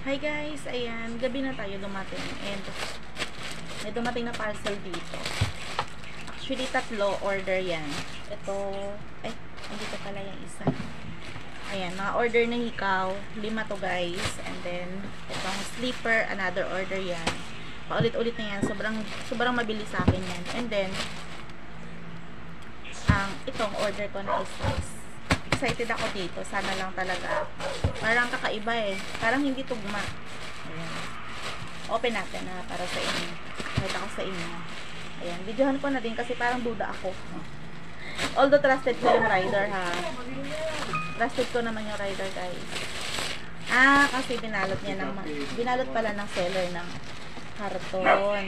Hi guys, ayan, gabi na tayo dumating and may dumating na parcel dito. Actually, 3 order yan. Ito, ay, hindi ko pala yung isa. Ayan, mga order na hikaw, 5 to guys. And then, itong sleeper, another order yan. Paulit-ulit na yan, sobrang mabilis sa akin yan. And then, itong order ko na is this. Excited ako dito. Sana lang talaga. Parang kakaiba eh. Parang hindi tugma. Ayan. Open natin na para sa inyo. Kahit ako sa inyo. Ayan. Videohan ko na din kasi parang duda ako. Although trusted ko yung rider ha. Trusted ko naman yung rider guys. Kasi binalot niya ng binalot pala ng seller ng karton.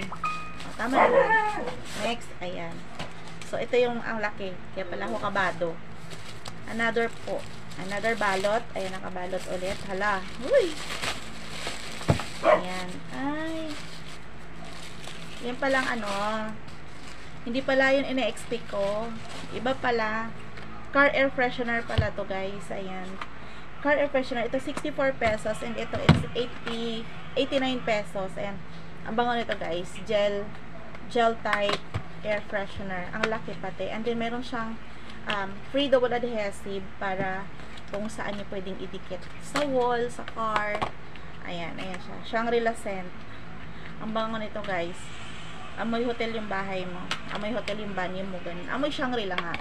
Tama naman. Next. Ayan. So ito yung ang laki. Kaya pala ako kabado. Another balot. Ayan, nakabalot ulit. Hala. Uy! Ayan. Ay. Yan palang hindi pala yun ina-expect ko. Iba pala. Car air freshener pala to guys. Ayan. Car air freshener. Ito 64 pesos and ito is 89 pesos. Ayan. Ang bango nito guys. Gel type air freshener. Ang laki pati. And then meron siyang free double adhesive para kung saan nyo pwedeng idikit sa wall, sa car. Ayan siya. Shangri-La scent. Ang bango nito guys. Amoy hotel yung bahay mo. Amoy hotel yung banyo mo. Ganun. Amoy Shangri-La nga.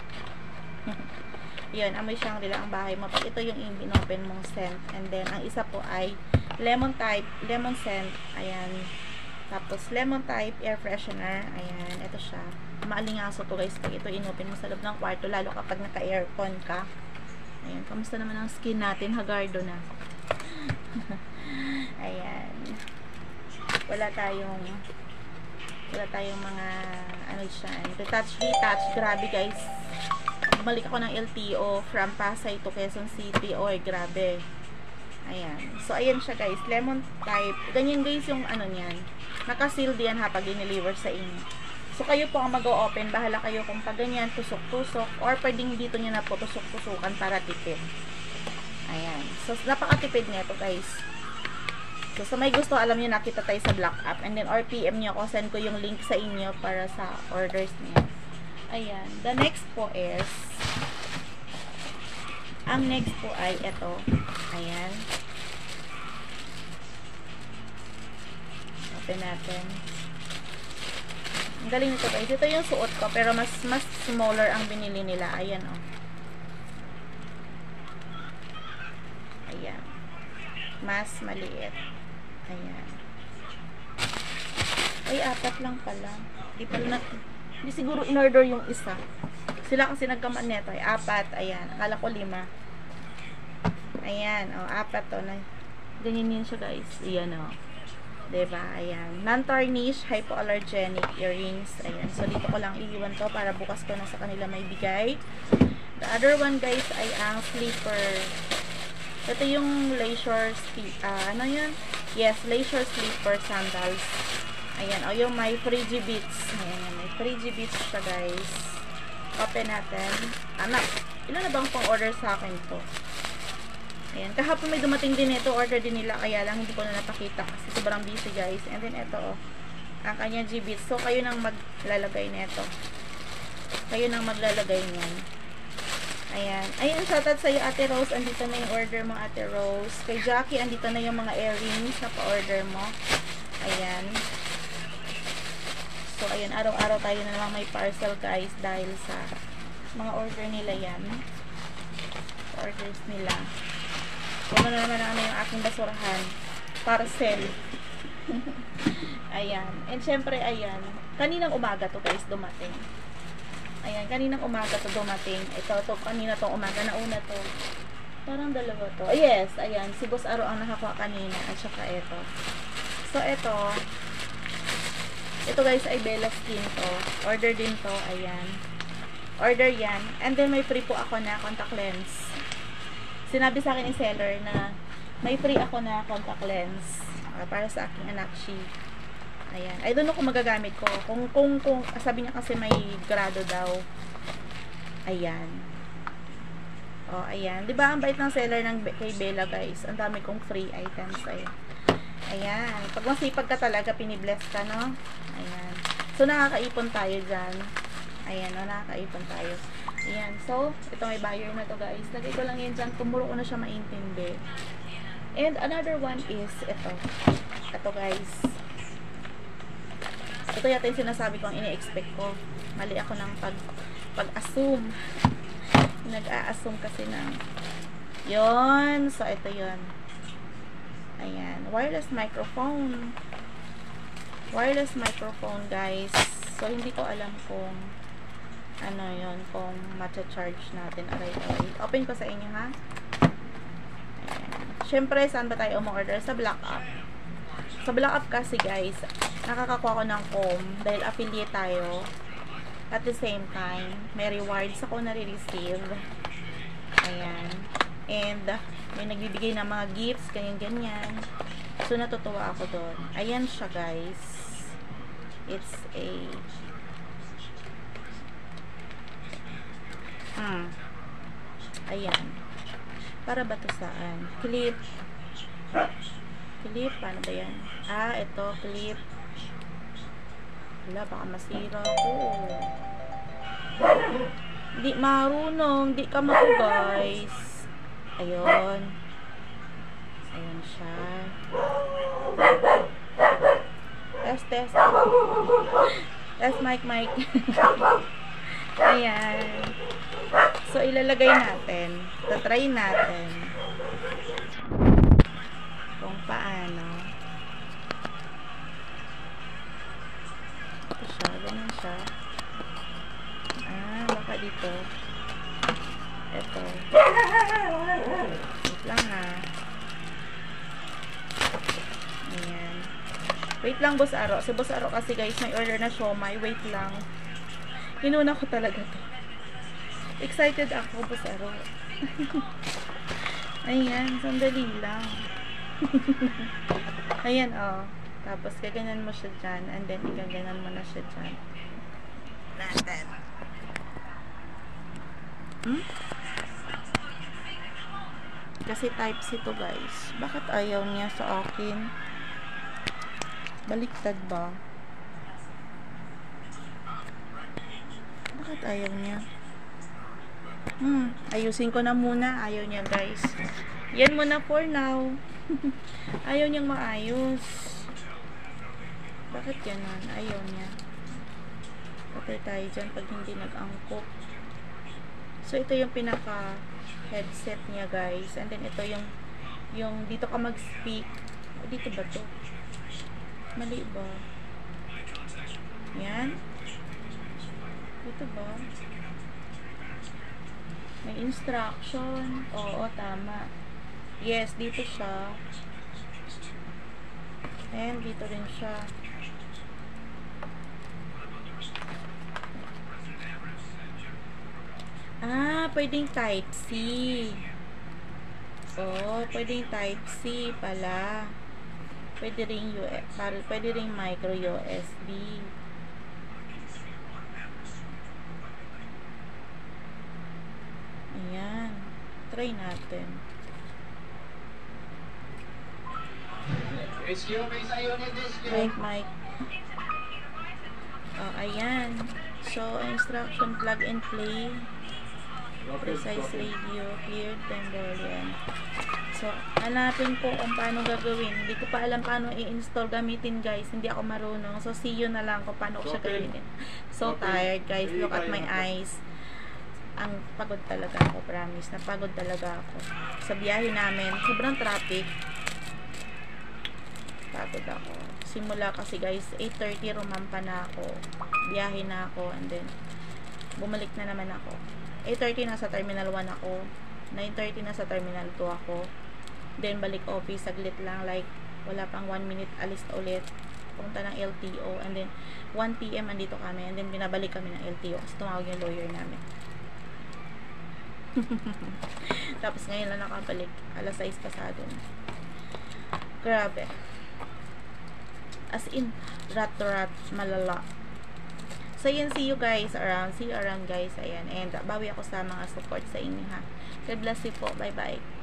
Yun, amoy Shangri-La ang bahay mo. Pag ito yung in-open mong scent. And then, ang isa po ay lemon scent. Ayan. Tapos, lemon type air freshener. Ayan, ito siya. Maalingaso to guys. Pag ito in-open mo sa loob ng kwarto, lalo kapag naka-aircon ka. Ayan, kamusta naman ang skin natin? Hagardo na. Ayan. Wala tayong mga retouch. Grabe guys. Bumalik ako ng LTO from Pasay to Quezon City. Oy, grabe. Ayan. So, ayan siya guys. Lemon type. Ganyan guys yung niyan. Naka-sealed yan ha pag dineliver sa inyo. So, kayo po ang mag-o-open. Bahala kayo kung pag ganyan, tusok-tusok. Or pwedeng dito nyo na po tusok-tusukan para tipid. Ayan. So, napakatipid nito guys. So, sa may gusto, alam nyo, nakita tayo sa Black App. And then, or PM nyo ako. Send ko yung link sa inyo para sa orders niya. Ayan. The next po is, ang next po ay ito. Ayan. Open natin. Ang galing nito guys. Ito yung suot ko, pero mas smaller ang binili nila. Ayan o. Ayan. Mas maliit. Ayan. Ay, 4 lang pala. Hindi siguro in-order yung isa. Sila kasi nagkaman neto. Ay, 4. Ayan. Akala ko 5. Ayan. O, 4 to. Ganyan yun siya guys. Ayan o. Diba? Ayan. Non-tarnish, hypoallergenic earrings. Ayan. So, dito ko lang iiwan to para bukas ko na sa kanila may bigay. The other one guys ay ang sleeper. Ito yung leisure ano yun? Yes, leisure sleeper sandals. Ayan. O, yung may 3G beats. Ayan. May 3G beats siya guys. Open natin. Anak, ilan na bang pang order sa akin to? Ayan. Kahapon may dumating din ito. Order din nila. Kaya lang hindi ko na napakita kasi sobrang busy guys. And then ito ang kanyang G-Beats. So kayo nang maglalagay nito. Kayo nang maglalagay niyan. Ayan. Ayan. Shoutout sa iyo Ate Rose. Andito na yung order mo Ate Rose. Kay Jackie andito na yung mga earrings na pa-order mo. Ayan. So ayan. Araw-araw tayo na naman may parcel guys. Dahil sa mga order nila yan. Orders nila. Ano na naman yung aking basurahan. Parcel. Ayan. And syempre, ayan. Kaninang umaga to guys, dumating. Ayan. Kaninang umaga to dumating. Ito, kanina tong umaga. Nauna to. Parang dalawa to. Oh, yes. Ayan. Si Boss Aro ang nakakuha kanina. At saka ito. So, ito guys ay Bella Skin to. Order din to. Ayan. Order yan. And then, may free po ako na contact lens. Sinabi sa akin ni seller na may free ako na contact lens para sa aking anak she. Ayan. I don't know kung magagamit ko. Kung sabi niya kasi may grado daw. Ayan. O, ayan. Diba ang bait ng seller ng kay Bella guys? Ang dami kong free items. Ayan. Ayan. Pag masipag ka talaga, pinibless ka, no? Ayan. So, nakakaipon tayo dyan. Ayan, no? Nakakaipon tayo. Ayan. So, ito may buyer na to, guys. Lagay ko lang yan dyan. Kumuro ko na siya maintindi. And another one is ito. Ito, guys. Ito yata yung sinasabi ko ang ini-expect ko. Mali ako ng pag-assume. Nag-a-assume kasi ng yon. So, ito yon. Ayan. Wireless microphone. Wireless microphone, guys. So, hindi ko alam kung ano yon, kung matcha-charge natin. Aray. Open ko sa inyo, ha? Ayan. Siyempre, saan ba tayo umorder? Sa Black Up. Sa Black Up kasi, guys, nakakakuha ko ng com dahil affiliate tayo. At the same time, may rewards ako nare-receive. Ayan. And, may nagbibigay ng mga gifts, ganyan-ganyan. So, natutuwa ako doon. Ayan siya, guys. It's a ayan. Para ba ito saan? Clip. Clip, paano ba yan? Ito, clip. Wala, baka masira ko. Di marunong, di ka mako, guys. Ayun. Ayun siya. Test. Test, mic. Ayan. So, ilalagay natin. Tatry natin. Kung paano. Ito siya. Ganun siya. Baka dito. Ito. Wait lang, ha. Ayan. Wait lang, Boss Aro. Si Boss Aro kasi, guys, may order na siomai. Wait lang. Hinuna ko talaga to. Excited ako, Boss Aro. Ayan, sandali lang. Ayan, oh. Tapos, gaganyan mo siya dyan. And then, igaganyan mo na siya dyan. Natin. Kasi type C to, guys. Bakit ayaw niya sa akin? Baliktad ba? Bakit ayaw niya? Ayusin ko na muna. Ayaw niya, guys. Yan muna for now. Ayaw niyang maayos. Bakit ganun? Ayaw niya. Patay tayo dyan pag hindi nag-angkop. So, ito yung pinaka headset niya, guys. And then, ito yung dito ka mag-speak. Dito ba to? Mali ba? Yan. Dito ba? May instruction. Oo, tama. Yes, dito siya. And dito rin siya. Pwedeng type C. Pwedeng type C pala. Pwede rin pwede rin micro USB. Ayan. Try natin. Mic. Ayan. So, instruction, plug and play. Precise radio, clear Tembolian. So, hanapin ko kung paano gagawin. Hindi ko pa alam paano i-install, gamitin, guys. Hindi ako marunong. So, see you na lang kung paano ko siya gamitin. So tired, guys. Look at my eyes. Ang pagod talaga ako, promise. Napagod talaga ako. Sa biyahe namin, sobrang traffic. Pagod ako. Simula kasi, guys, 8:30 rumampa na ako. Biyahe na ako. And then, bumalik na naman ako. 8:30 nasa Terminal 1 ako. 9:30 nasa Terminal 2 ako. Then, balik office. Saglit lang. Like, wala pang 1 minute. Alis ulit. Punta ng LTO. And then, 1 PM andito kami. And then, binabalik kami ng LTO. Kasi tumawag yung lawyer namin. Tapos, ngayon lang nakabalik. Alas 6 pasado na. Grabe. As in, rat malala. So, yun, see you guys around. See you around, guys. Ayan. And, bawi ako sa mga support sa inyo, ha. God bless you po. Bye-bye.